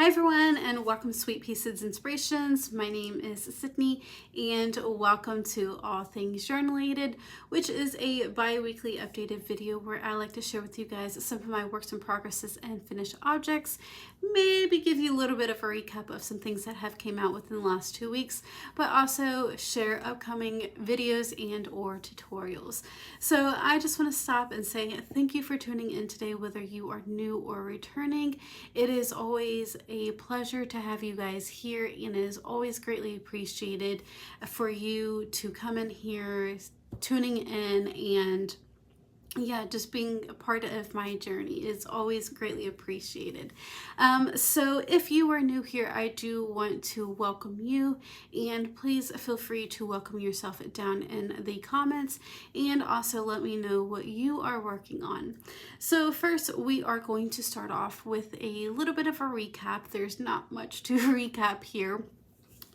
Hi everyone, and welcome to Sweetpea Seeds Inspirations. My name is Sydney, and welcome to All Things Journalated, which is a bi-weekly updated video where I like to share with you guys some of my works in progresses and finished objects, maybe give you a little bit of a recap of some things that have came out within the last 2 weeks, but also share upcoming videos and or tutorials. So I just want to stop and say thank you for tuning in today, whether you are new or returning. It is always a pleasure to have you guys here, and it is always greatly appreciated for you to come in here, tuning in, and just being a part of my journey is always greatly appreciated. So if you are new here, I do want to welcome you, and please feel free to welcome yourself down in the comments and also let me know what you are working on. So first, we are going to start off with a little bit of a recap. There's not much to recap here,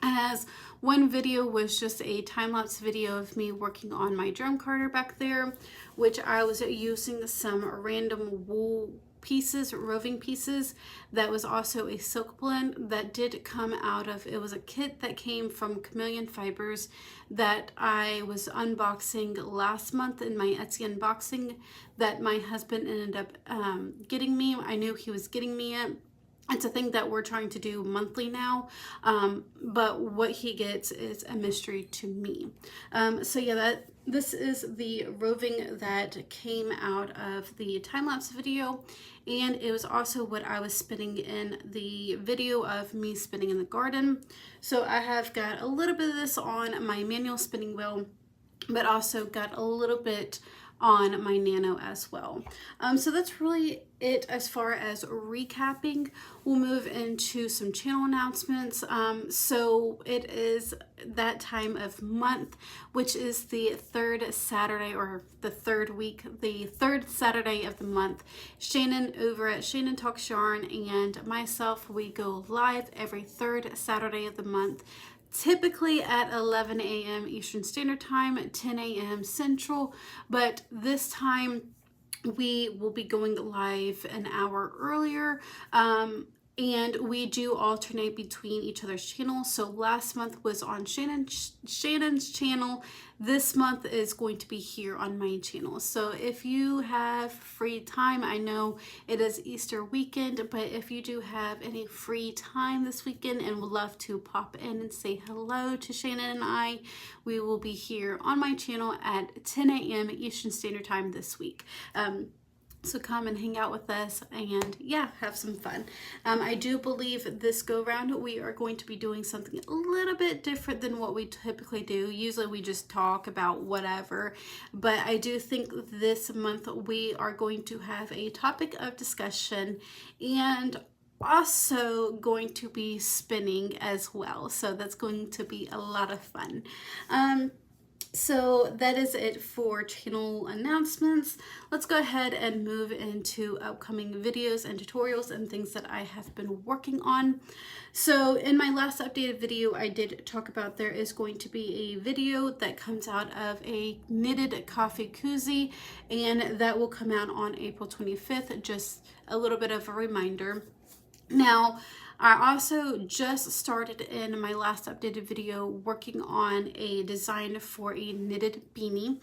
as one video was just a time-lapse video of me working on my drum carder back there, which I was using some random wool pieces, roving pieces. That was also a silk blend that did come out of, it was a kit that came from Chameleon Fibers that I was unboxing last month in my Etsy unboxing that my husband ended up getting me. I knew he was getting me it. It's a thing that we're trying to do monthly now, but what he gets is a mystery to me. So yeah, this is the roving that came out of the time-lapse video, and it was also what I was spinning in the video of me spinning in the garden. So I have got a little bit of this on my manual spinning wheel, but also got a little bit on my nano as well. So that's really it as far as recapping. We'll move into some channel announcements. So it is that time of month, which is the third Saturday, or the third week, the third Saturday of the month. Shannon over at Shannon Talks Yarn and myself, we go live every third Saturday of the month, typically at 11 a.m. Eastern Standard Time, 10 a.m. Central, but this time we will be going live an hour earlier, and we do alternate between each other's channels. So last month was on Shannon's channel. This month is going to be here on my channel. So if you have free time, I know it is Easter weekend, but if you do have any free time this weekend and would love to pop in and say hello to Shannon and I, we will be here on my channel at 10 a.m. Eastern Standard Time this week. So come and hang out with us and have some fun. I do believe this go round we are going to be doing something a little bit different than what we typically do. Usually we just talk about whatever, but I do think this month we are going to have a topic of discussion and also going to be spinning as well. So that's going to be a lot of fun. So that is it for channel announcements. Let's go ahead and move into upcoming videos and tutorials and things that I have been working on. So in my last updated video, I did talk about there is going to be a video that comes out of a knitted coffee koozie, and that will come out on April 25th. Just a little bit of a reminder. Now, I also just started in my last updated video working on a design for a knitted beanie.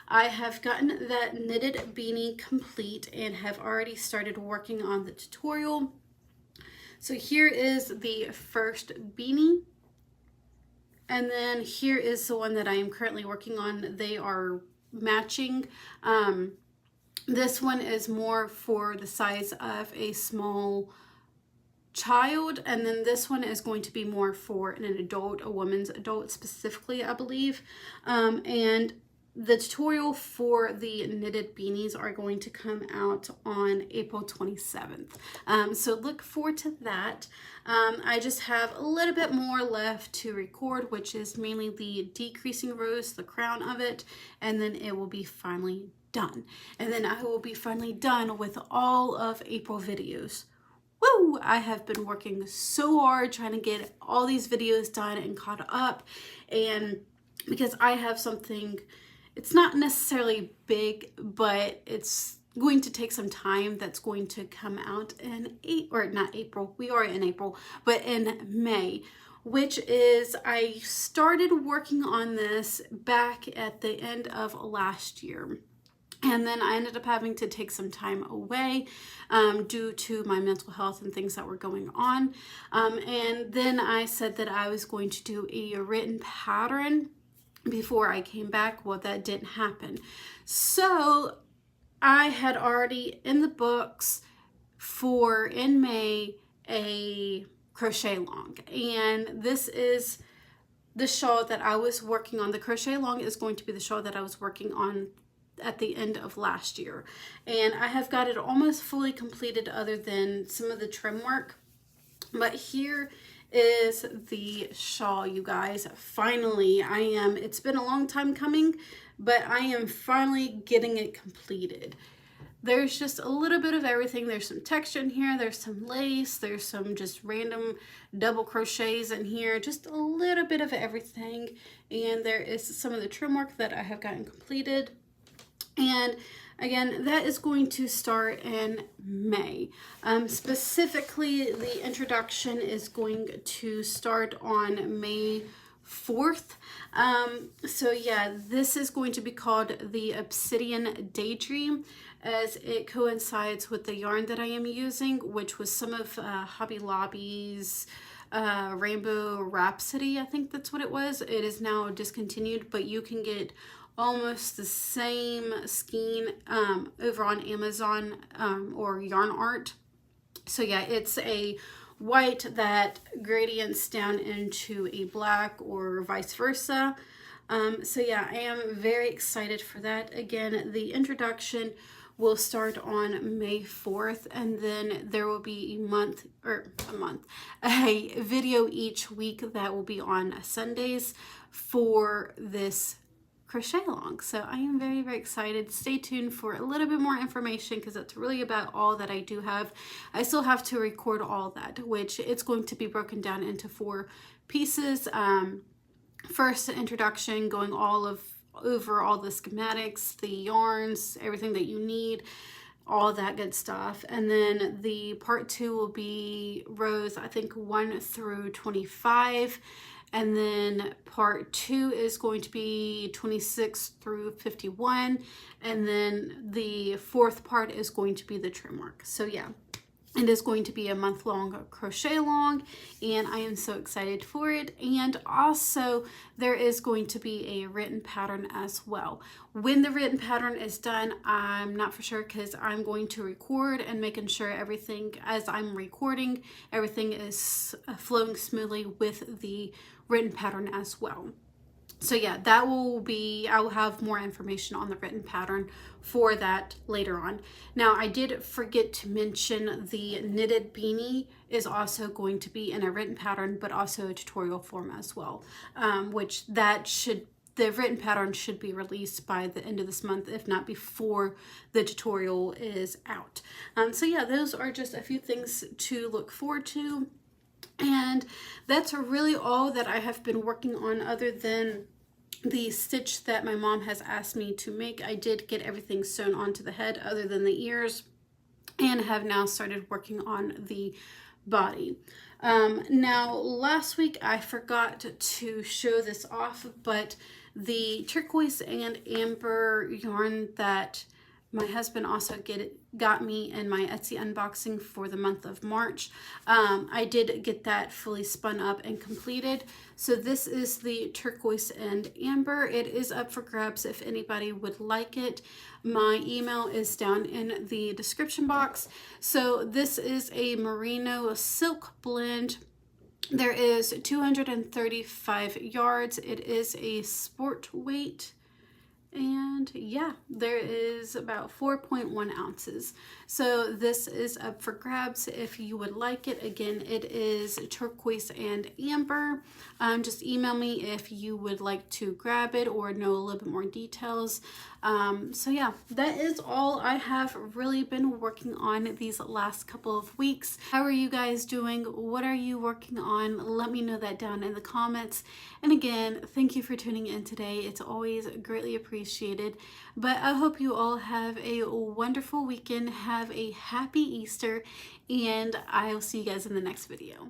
I have gotten that knitted beanie complete and have already started working on the tutorial. So here is the first beanie, and then here is the one that I am currently working on. They are matching. This one is more for the size of a small child, and then this one is going to be more for an adult, a woman's adult specifically, I believe. And the tutorial for the knitted beanies are going to come out on April 27th. So look forward to that. I just have a little bit more left to record, which is mainly the decreasing rows, the crown of it, and then it will be finally done. And then I will be finally done with all of April videos. Woo! I have been working so hard trying to get all these videos done and caught up, and because I have something, it's not necessarily big, but it's going to take some time. That's going to come out in not April, we are in April, but in May, which is, I started working on this back at the end of last year. And then I ended up having to take some time away due to my mental health and things that were going on. And then I said that I was going to do a written pattern before I came back. Well, that didn't happen. So I had already in the books for in May a crochet long. And this is the shawl that I was working on. The crochet long is going to be the shawl that I was working on at the end of last year, and I have got it almost fully completed other than some of the trim work. But here is the shawl, you guys. Finally, it's been a long time coming, but I am finally getting it completed. There's just a little bit of everything. There's some texture in here, there's some lace, there's some just random double crochets in here, just a little bit of everything. And there is some of the trim work that I have gotten completed. And again, that is going to start in May. Specifically, the introduction is going to start on May 4th. So yeah, this is going to be called the Obsidian Daydream, as it coincides with the yarn that I am using, which was some of Hobby Lobby's Rainbow Rhapsody, I think that's what it was. It is now discontinued, but you can get almost the same skein over on Amazon or Yarn Art. So yeah, it's a white that gradients down into a black or vice versa. So yeah, I am very excited for that. Again, the introduction will start on May 4th, and then there will be a video each week that will be on Sundays for this crochet along. So I am very, very excited. Stay tuned for a little bit more information, because that's really about all that I do have. I still have to record all that, which it's going to be broken down into 4 pieces. First, the introduction, going over all the schematics, the yarns, everything that you need, all that good stuff. And then the part 2 will be rows, I think 1 through 25. And then part 2 is going to be 26 through 51. And then the 4th part is going to be the trim work. So yeah, it is going to be a month-long crochet along, and I am so excited for it. And also, there is going to be a written pattern as well. When the written pattern is done, I'm not for sure, because I'm going to record and making sure everything, as I'm recording, everything is flowing smoothly with the written pattern as well. So yeah, that will be, I will have more information on the written pattern for that later on. Now, I did forget to mention the knitted beanie is also going to be in a written pattern, but also a tutorial form as well, which the written pattern should be released by the end of this month, if not before the tutorial is out. So yeah, those are just a few things to look forward to. And that's really all that I have been working on, other than the stitch that my mom has asked me to make. I did get everything sewn onto the head other than the ears, and have now started working on the body. Now, last week I forgot to show this off, but the turquoise and amber yarn that my husband also got me in my Etsy unboxing for the month of March. I did get that fully spun up and completed. So this is the turquoise and amber. It is up for grabs if anybody would like it. My email is down in the description box. So this is a merino silk blend. There is 235 yards. It is a sport weight. And yeah, there is about 4.1 ounces. So this is up for grabs if you would like it. Again, it is turquoise and amber. Just email me if you would like to grab it or know a little bit more details. So yeah, that is all I have really been working on these last couple of weeks. How are you guys doing? What are you working on? Let me know that down in the comments. And again, thank you for tuning in today. It's always greatly appreciated. But I hope you all have a wonderful weekend. Have a happy Easter, and I'll see you guys in the next video.